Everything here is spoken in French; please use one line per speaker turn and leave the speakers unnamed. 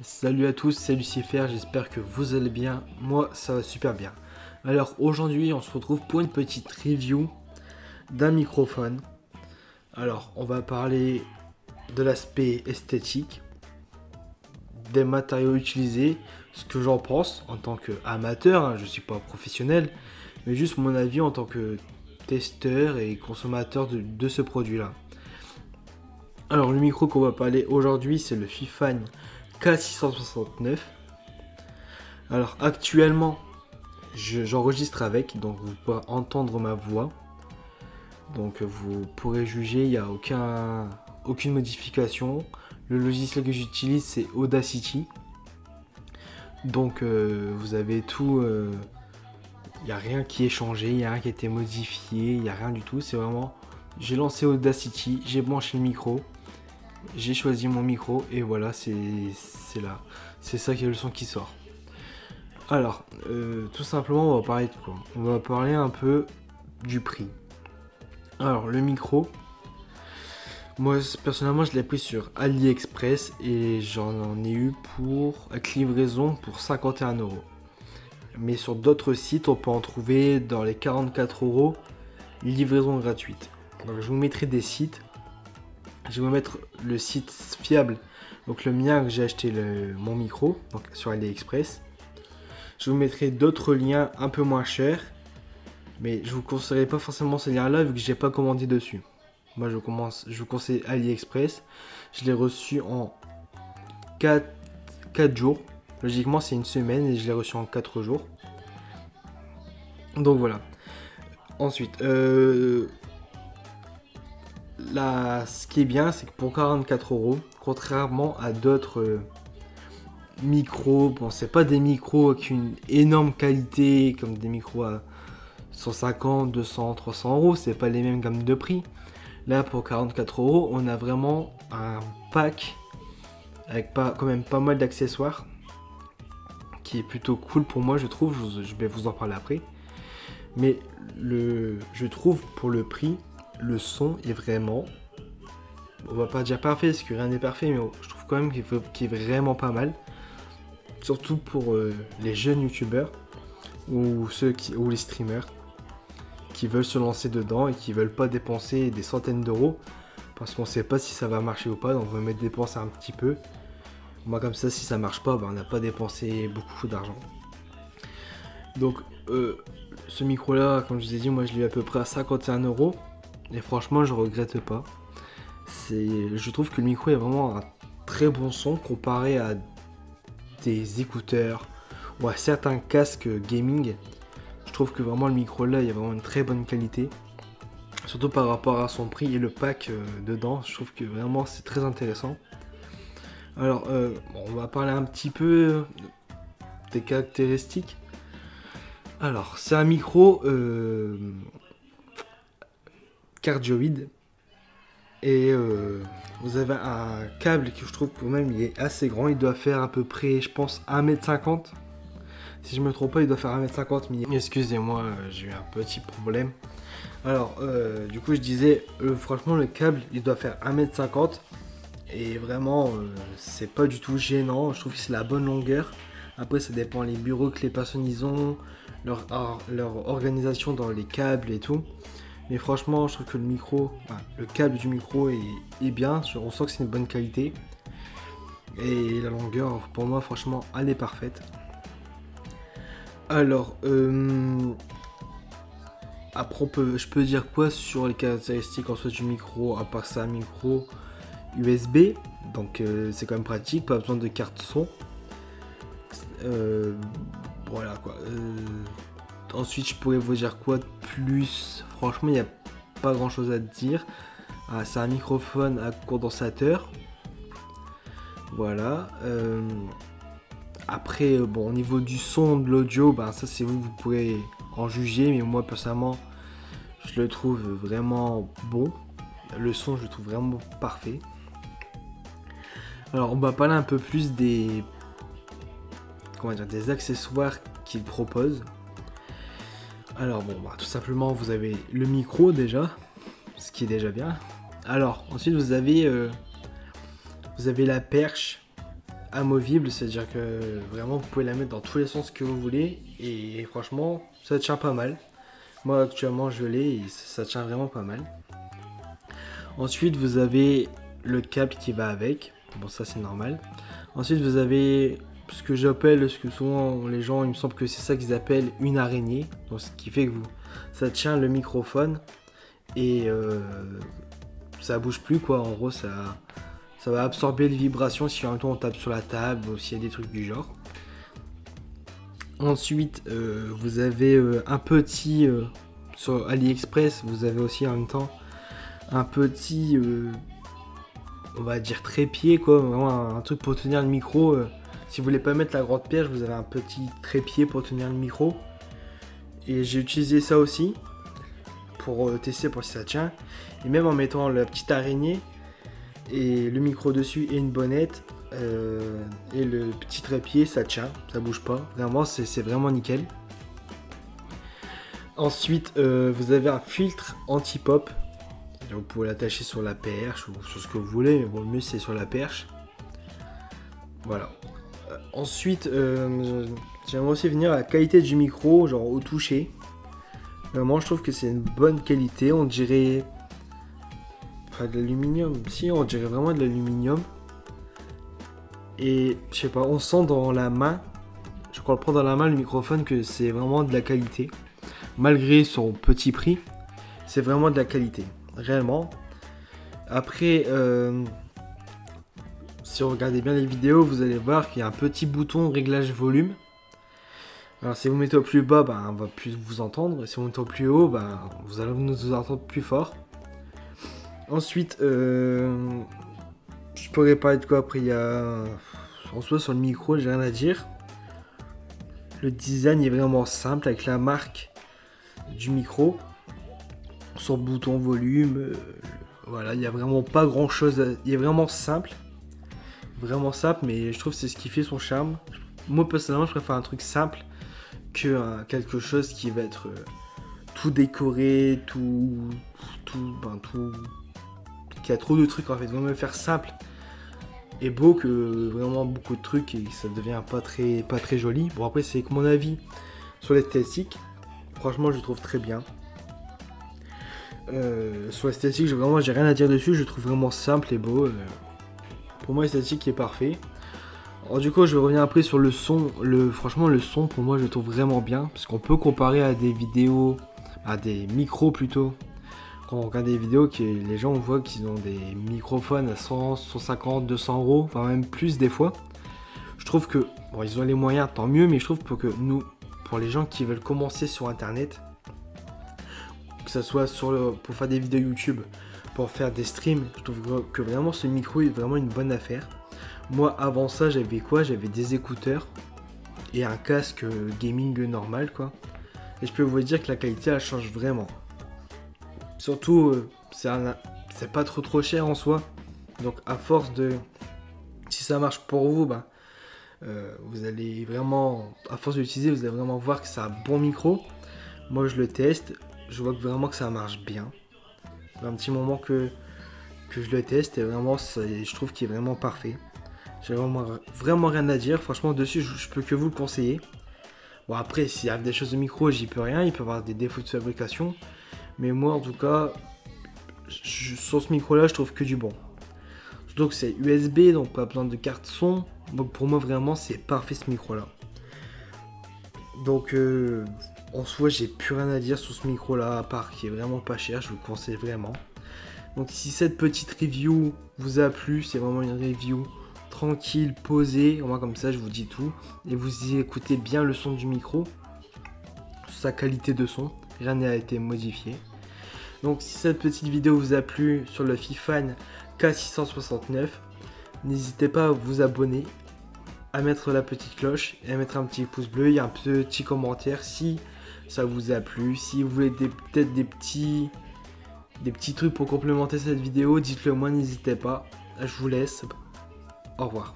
Salut à tous, c'est Lucifer, j'espère que vous allez bien. Moi, ça va super bien. Alors aujourd'hui, on se retrouve pour une petite review d'un microphone. Alors, on va parler de l'aspect esthétique, des matériaux utilisés, ce que j'en pense en tant qu'amateur, hein, je ne suis pas professionnel, mais juste mon avis en tant que testeur et consommateur de ce produit-là. Alors, le micro qu'on va parler aujourd'hui, c'est le Fifine K669. Alors actuellement, j'enregistre avec, donc vous pourrez entendre ma voix. Donc vous pourrez juger, il n'y a aucune modification. Le logiciel que j'utilise c'est Audacity. Donc vous avez tout, il n'y a rien qui est changé, il n'y a rien qui a été modifié, il n'y a rien du tout. C'est vraiment, j'ai lancé Audacity, j'ai branché le micro, j'ai choisi mon micro et voilà, c'est là. C'est ça qui est le son qui sort. Alors, tout simplement, on va parler de quoi? On va parler un peu du prix. Alors, le micro, moi personnellement, je l'ai pris sur AliExpress et j'en ai eu avec livraison pour 51€. Mais sur d'autres sites, on peut en trouver dans les 44€, livraison gratuite. Donc, je vous mettrai des sites. Je vais vous mettre le site fiable. Donc, le mien que j'ai acheté mon micro, donc sur AliExpress. Je vous mettrai d'autres liens un peu moins chers, mais je vous conseillerais pas forcément ces liens là vu que j'ai pas commandé dessus. Moi je vous conseille AliExpress. Je l'ai reçu en 4 jours. Logiquement c'est une semaine et je l'ai reçu en 4 jours. Donc voilà. Ensuite, ce qui est bien c'est que pour 44€, contrairement à d'autres micros, bon c'est pas des micros avec une énorme qualité comme des micros à 150, 200, 300€, c'est pas les mêmes gammes de prix. Là pour 44€, on a vraiment un pack avec quand même pas mal d'accessoires qui est plutôt cool pour moi je trouve, je vais vous en parler après. Mais je trouve pour le prix, le son est vraiment, on va pas dire parfait parce que rien n'est parfait, mais je trouve quand même qu'il est vraiment pas mal. Surtout pour les jeunes youtubeurs ou ou les streamers qui veulent se lancer dedans et qui veulent pas dépenser des centaines d'euros parce qu'on sait pas si ça va marcher ou pas, donc on va mettre dépenser un petit peu. Moi comme ça si ça marche pas, on n'a pas dépensé beaucoup d'argent. Donc ce micro là, comme je vous ai dit, moi je l'ai eu à peu près à 51€ et franchement je regrette pas. Je trouve que le micro est vraiment un très bon son comparé à des écouteurs ou à certains casques gaming. Je trouve que vraiment le micro là il y a vraiment une très bonne qualité, surtout par rapport à son prix et le pack dedans. Je trouve que vraiment c'est très intéressant. Alors on va parler un petit peu des caractéristiques. Alors c'est un micro cardioïde et vous avez un câble que je trouve quand même il est assez grand, il doit faire à peu près je pense 1m50. Si je me trompe pas, il doit faire 1m50 mm. Excusez-moi, j'ai eu un petit problème. Alors, du coup, je disais, franchement, le câble, il doit faire 1m50. Et vraiment, c'est pas du tout gênant. Je trouve que c'est la bonne longueur. Après, ça dépend les bureaux que les personnes ils ont, leur organisation dans les câbles et tout. Mais franchement, je trouve que le câble du micro est bien. On sent que c'est une bonne qualité. Et la longueur, pour moi, franchement, elle est parfaite. Alors, après je peux dire quoi sur les caractéristiques en soi du micro, à part ça, un micro USB, donc c'est quand même pratique, pas besoin de carte son. Voilà quoi. Ensuite, je pourrais vous dire quoi de plus. Franchement, il n'y a pas grand chose à dire. Ah, c'est un microphone à condensateur. Voilà. Après, bon, au niveau du son, de l'audio, ça c'est vous pourrez en juger, mais moi personnellement, je le trouve vraiment bon. Le son, je le trouve vraiment parfait. Alors, on va parler un peu plus des accessoires qu'il propose. Alors, bon, tout simplement, vous avez le micro déjà, ce qui est déjà bien. Alors, ensuite, vous avez la perche amovible, c'est-à-dire que vraiment vous pouvez la mettre dans tous les sens que vous voulez et franchement ça tient pas mal. Moi actuellement je l'ai et ça tient vraiment pas mal. Ensuite vous avez le câble qui va avec, bon ça c'est normal. Ensuite vous avez ce que j'appelle, ce que souvent les gens, il me semble que c'est ça qu'ils appellent une araignée, donc ce qui fait que ça tient le microphone et ça bouge plus quoi, en gros ça va absorber les vibrations si en même temps on tape sur la table ou s'il y a des trucs du genre. Ensuite vous avez un petit sur AliExpress, vous avez aussi en même temps un petit on va dire trépied quoi, vraiment un truc pour tenir le micro. Si vous voulez pas mettre la grande perche, vous avez un petit trépied pour tenir le micro. Et j'ai utilisé ça aussi pour tester pour si ça tient. Et même en mettant la petite araignée et le micro dessus et une bonnette et le petit trépied, ça tient, ça bouge pas. Vraiment, c'est vraiment nickel. Ensuite, vous avez un filtre anti-pop. Vous pouvez l'attacher sur la perche ou sur ce que vous voulez, mais bon, le mieux c'est sur la perche. Voilà. Ensuite, j'aimerais aussi venir à la qualité du micro, genre au toucher. Vraiment, je trouve que c'est une bonne qualité. On dirait pas de l'aluminium. Si, on dirait vraiment de l'aluminium. Et je sais pas, on sent dans la main, je crois le prendre dans la main le microphone, que c'est vraiment de la qualité. Malgré son petit prix, c'est vraiment de la qualité. Réellement. Après, si vous regardez bien les vidéos, vous allez voir qu'il y a un petit bouton réglage volume. Alors si vous mettez au plus bas, on va plus vous entendre. Et si vous mettez au plus haut, vous allez nous entendre plus fort. Ensuite, je pourrais parler de quoi après. Il y a en soi sur le micro, j'ai rien à dire. Le design est vraiment simple avec la marque du micro. Son bouton volume, voilà, il n'y a vraiment pas grand chose. Il est vraiment simple, mais je trouve que c'est ce qui fait son charme. Moi personnellement, je préfère un truc simple que quelque chose qui va être tout décoré, tout, qui a trop de trucs en fait. Vraiment faire simple et beau que vraiment beaucoup de trucs et ça devient pas très joli. Bon après c'est que mon avis sur l'esthétique. Franchement, je trouve très bien. Sur l'esthétique, j'ai rien à dire dessus, je trouve vraiment simple et beau. Pour moi, l'esthétique est parfait. Alors, du coup, je vais revenir après sur le son. Franchement, le son, pour moi, je le trouve vraiment bien. Parce qu'on peut comparer à des vidéos, à des micros plutôt. Quand on regarde des vidéos, les gens, on voit qu'ils ont des microphones à 100, 150, 200 euros, voire même plus des fois. Je trouve que, bon, ils ont les moyens, tant mieux, mais je trouve pour les gens qui veulent commencer sur Internet, que ce soit pour faire des vidéos YouTube, pour faire des streams, je trouve que vraiment ce micro est vraiment une bonne affaire. Moi avant ça j'avais quoi? J'avais des écouteurs et un casque gaming normal quoi. Et je peux vous dire que la qualité elle change vraiment. Surtout c'est pas trop cher en soi. Donc à force si ça marche pour vous, vous allez vraiment, à force d'utiliser, vous allez vraiment voir que c'est un bon micro. Moi je le teste. Je vois vraiment que ça marche bien. Ça fait un petit moment que je le teste et vraiment je trouve qu'il est vraiment parfait. J'ai vraiment rien à dire. Franchement dessus je peux que vous le conseiller. Bon après s'il y a des choses de micro j'y peux rien. Il peut y avoir des défauts de fabrication. Mais moi en tout cas sur ce micro là je trouve que du bon. Surtout que c'est USB donc pas besoin de carte son. Donc pour moi vraiment c'est parfait ce micro là. Donc en soi, j'ai plus rien à dire sur ce micro-là, à part qu'il est vraiment pas cher, je vous le conseille vraiment. Donc si cette petite review vous a plu, c'est vraiment une review tranquille, posée, au moins comme ça je vous dis tout. Et vous écoutez bien le son du micro, sa qualité de son, rien n'a été modifié. Donc si cette petite vidéo vous a plu sur le Fifan K669, n'hésitez pas à vous abonner, à mettre la petite cloche et à mettre un petit pouce bleu. Il y a un petit commentaire si ça vous a plu. Si vous voulez peut-être des petits trucs pour complémenter cette vidéo, dites-le moi, n'hésitez pas. Je vous laisse. Au revoir.